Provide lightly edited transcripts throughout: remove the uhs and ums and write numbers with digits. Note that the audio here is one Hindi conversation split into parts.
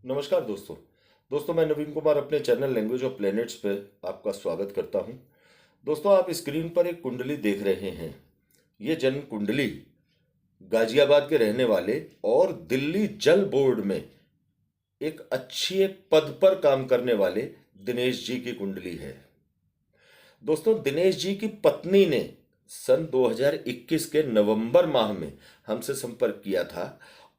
नमस्कार दोस्तों। मैं नवीन कुमार अपने चैनल लैंग्वेज ऑफ प्लैनेट्स पे आपका स्वागत करता हूं। दोस्तों, आप स्क्रीन पर एक कुंडली देख रहे हैं। ये जन्म कुंडली गाजियाबाद के रहने वाले और दिल्ली जल बोर्ड में एक अच्छे पद पर काम करने वाले दिनेश जी की कुंडली है। दोस्तों, दिनेश जी की पत्नी ने सन 2021 के नवंबर माह में हमसे संपर्क किया था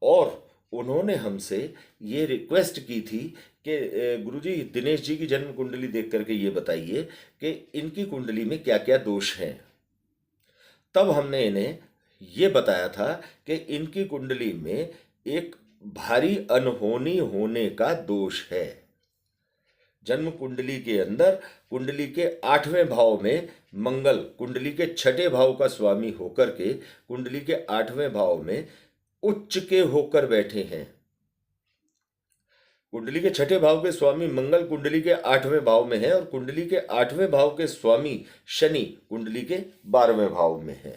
और उन्होंने हमसे ये रिक्वेस्ट की थी कि गुरुजी, दिनेश जी की जन्म कुंडली देख करके ये बताइए कि इनकी कुंडली में क्या क्या दोष हैं। तब हमने इन्हें ये बताया था कि इनकी कुंडली में एक भारी अनहोनी होने का दोष है। जन्म कुंडली के अंदर कुंडली के 8वें भाव में मंगल कुंडली के 6ठे भाव का स्वामी होकर के कुंडली के 8वें भाव में उच्च के होकर बैठे हैं। कुंडली के 6ठे भाव के स्वामी मंगल कुंडली के 8वें भाव में है और कुंडली के 8वें भाव के स्वामी शनि कुंडली के 12वें भाव में है।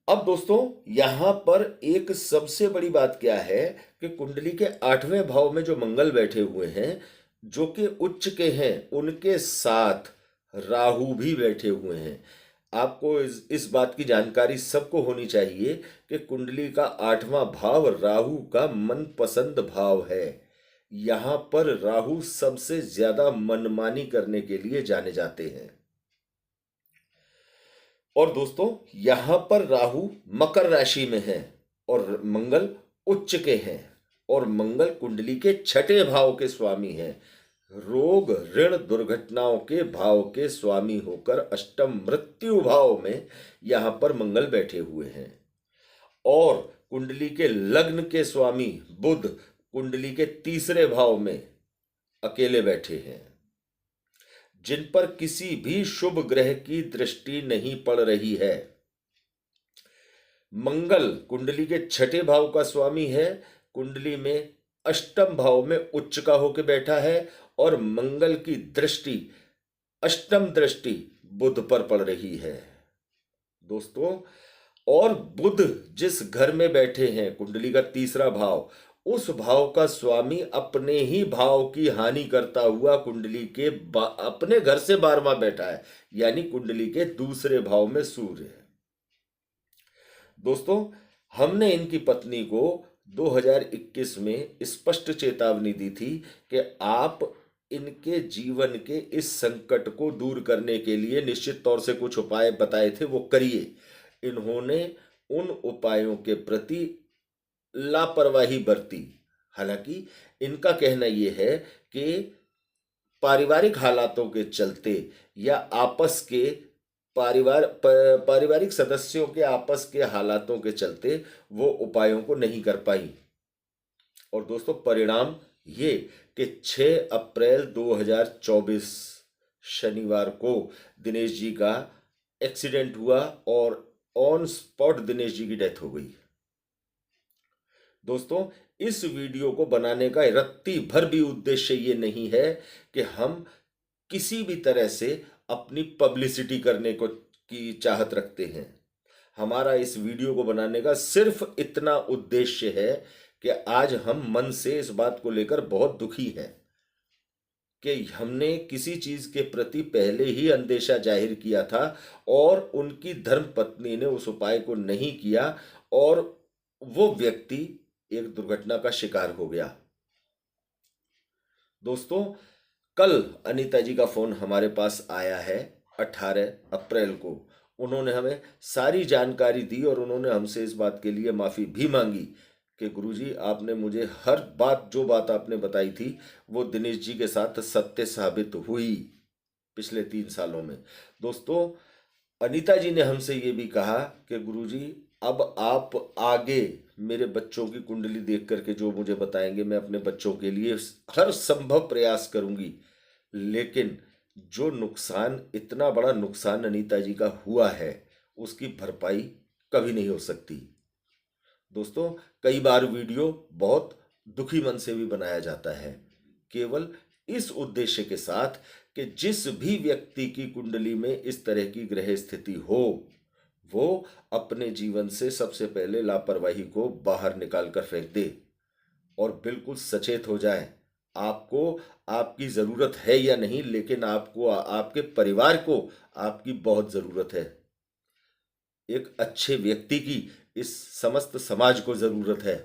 अब दोस्तों, यहां पर एक सबसे बड़ी बात क्या है कि कुंडली के 8वें भाव में जो मंगल बैठे हुए हैं, जो कि उच्च के हैं, उनके साथ राहु भी बैठे हुए हैं। आपको इस बात की जानकारी सबको होनी चाहिए कि कुंडली का 8वां भाव राहु का मनपसंद भाव है। यहां पर राहु सबसे ज्यादा मनमानी करने के लिए जाने जाते हैं। और दोस्तों, यहां पर राहु मकर राशि में है और मंगल उच्च के हैं और मंगल कुंडली के 6ठे भाव के स्वामी हैं। रोग ऋण दुर्घटनाओं के भाव के स्वामी होकर अष्टम मृत्यु भाव में यहां पर मंगल बैठे हुए हैं और कुंडली के लग्न के स्वामी बुध कुंडली के 3रे भाव में अकेले बैठे हैं, जिन पर किसी भी शुभ ग्रह की दृष्टि नहीं पड़ रही है। मंगल कुंडली के 6ठे भाव का स्वामी है, कुंडली में अष्टम भाव में उच्च का होकर बैठा है और मंगल की दृष्टि अष्टम दृष्टि बुध पर पड़ रही है। दोस्तों, और बुध जिस घर में बैठे हैं, कुंडली का 3रा भाव, उस भाव का स्वामी अपने ही भाव की हानि करता हुआ कुंडली के अपने घर से 12वां बैठा है, यानी कुंडली के 2रे भाव में सूर्य है। दोस्तों, हमने इनकी पत्नी को 2021 में स्पष्ट चेतावनी दी थी कि आप इनके जीवन के इस संकट को दूर करने के लिए निश्चित तौर से कुछ उपाय बताए थे, वो करिए। इन्होंने उन उपायों के प्रति लापरवाही बरती। हालांकि इनका कहना यह है कि पारिवारिक हालातों के चलते या आपस के पारिवारिक सदस्यों के आपस के हालातों के चलते वो उपायों को नहीं कर पाई। और दोस्तों, परिणाम ये कि 6 अप्रैल 2024 शनिवार को दिनेश जी का एक्सीडेंट हुआ और ऑन स्पॉट दिनेश जी की डेथ हो गई। दोस्तों, इस वीडियो को बनाने का रत्ती भर भी उद्देश्य ये नहीं है कि हम किसी भी तरह से अपनी पब्लिसिटी करने को की चाहत रखते हैं। हमारा इस वीडियो को बनाने का सिर्फ इतना उद्देश्य है कि आज हम मन से इस बात को लेकर बहुत दुखी हैं कि हमने किसी चीज के प्रति पहले ही अंदेशा जाहिर किया था और उनकी धर्म पत्नी ने उस उपाय को नहीं किया और वो व्यक्ति एक दुर्घटना का शिकार हो गया। दोस्तों, कल अनीता जी का फोन हमारे पास आया है 18 अप्रैल को। उन्होंने हमें सारी जानकारी दी और उन्होंने हमसे इस बात के लिए माफ़ी भी मांगी कि गुरुजी, आपने मुझे हर बात, जो बात आपने बताई थी वो दिनेश जी के साथ सत्य साबित हुई पिछले 3 सालों में। दोस्तों, अनीता जी ने हमसे ये भी कहा कि गुरुजी, अब आप आगे मेरे बच्चों की कुंडली देख करके जो मुझे बताएंगे, मैं अपने बच्चों के लिए हर संभव प्रयास करूंगी। लेकिन जो नुकसान, इतना बड़ा नुकसान अनीता जी का हुआ है, उसकी भरपाई कभी नहीं हो सकती। दोस्तों, कई बार वीडियो बहुत दुखी मन से भी बनाया जाता है, केवल इस उद्देश्य के साथ कि जिस भी व्यक्ति की कुंडली में इस तरह की ग्रह स्थिति हो, वो अपने जीवन से सबसे पहले लापरवाही को बाहर निकाल कर फेंक दे और बिल्कुल सचेत हो जाएं। आपको आपकी ज़रूरत है या नहीं, लेकिन आपको आपके परिवार को आपकी बहुत ज़रूरत है। एक अच्छे व्यक्ति की इस समस्त समाज को ज़रूरत है।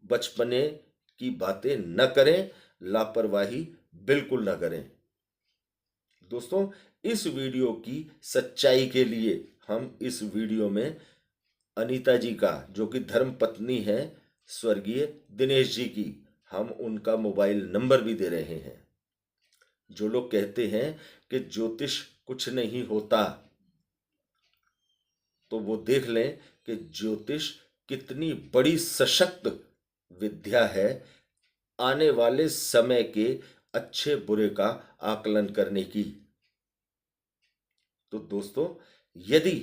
बचपने की बातें न करें, लापरवाही बिल्कुल न करें। दोस्तों, इस वीडियो की सच्चाई के लिए हम इस वीडियो में अनीता जी का, जो कि धर्म पत्नी है स्वर्गीय दिनेश जी की, हम उनका मोबाइल नंबर भी दे रहे हैं। जो लोग कहते हैं कि ज्योतिष कुछ नहीं होता, तो वो देख लें कि ज्योतिष कितनी बड़ी सशक्त विद्या है आने वाले समय के अच्छे बुरे का आकलन करने की। तो दोस्तों, यदि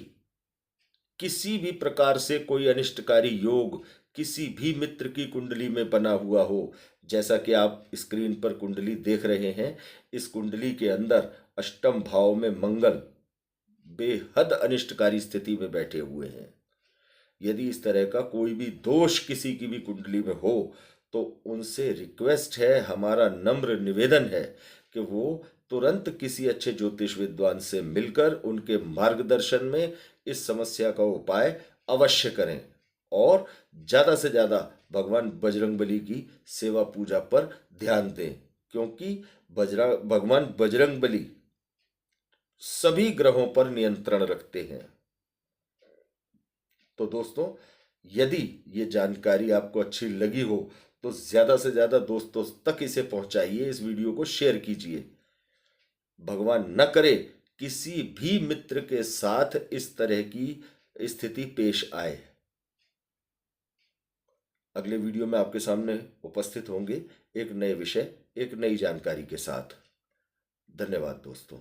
किसी भी प्रकार से कोई अनिष्टकारी योग किसी भी मित्र की कुंडली में बना हुआ हो, जैसा कि आप स्क्रीन पर कुंडली देख रहे हैं, इस कुंडली के अंदर अष्टम भाव में मंगल बेहद अनिष्टकारी स्थिति में बैठे हुए हैं। यदि इस तरह का कोई भी दोष किसी की भी कुंडली में हो, तो उनसे रिक्वेस्ट है, हमारा नम्र निवेदन है कि वो तुरंत किसी अच्छे ज्योतिष विद्वान से मिलकर उनके मार्गदर्शन में इस समस्या का उपाय अवश्य करें और ज़्यादा से ज़्यादा भगवान बजरंगबली की सेवा पूजा पर ध्यान दें, क्योंकि भगवान बजरंगबली सभी ग्रहों पर नियंत्रण रखते हैं। तो दोस्तों, यदि ये जानकारी आपको अच्छी लगी हो तो ज़्यादा से ज़्यादा दोस्तों तक इसे पहुंचाइए, इस वीडियो को शेयर कीजिए। भगवान न करे किसी भी मित्र के साथ इस तरह की स्थिति पेश आए। अगले वीडियो में आपके सामने उपस्थित होंगे एक नए विषय, एक नई जानकारी के साथ। धन्यवाद दोस्तों।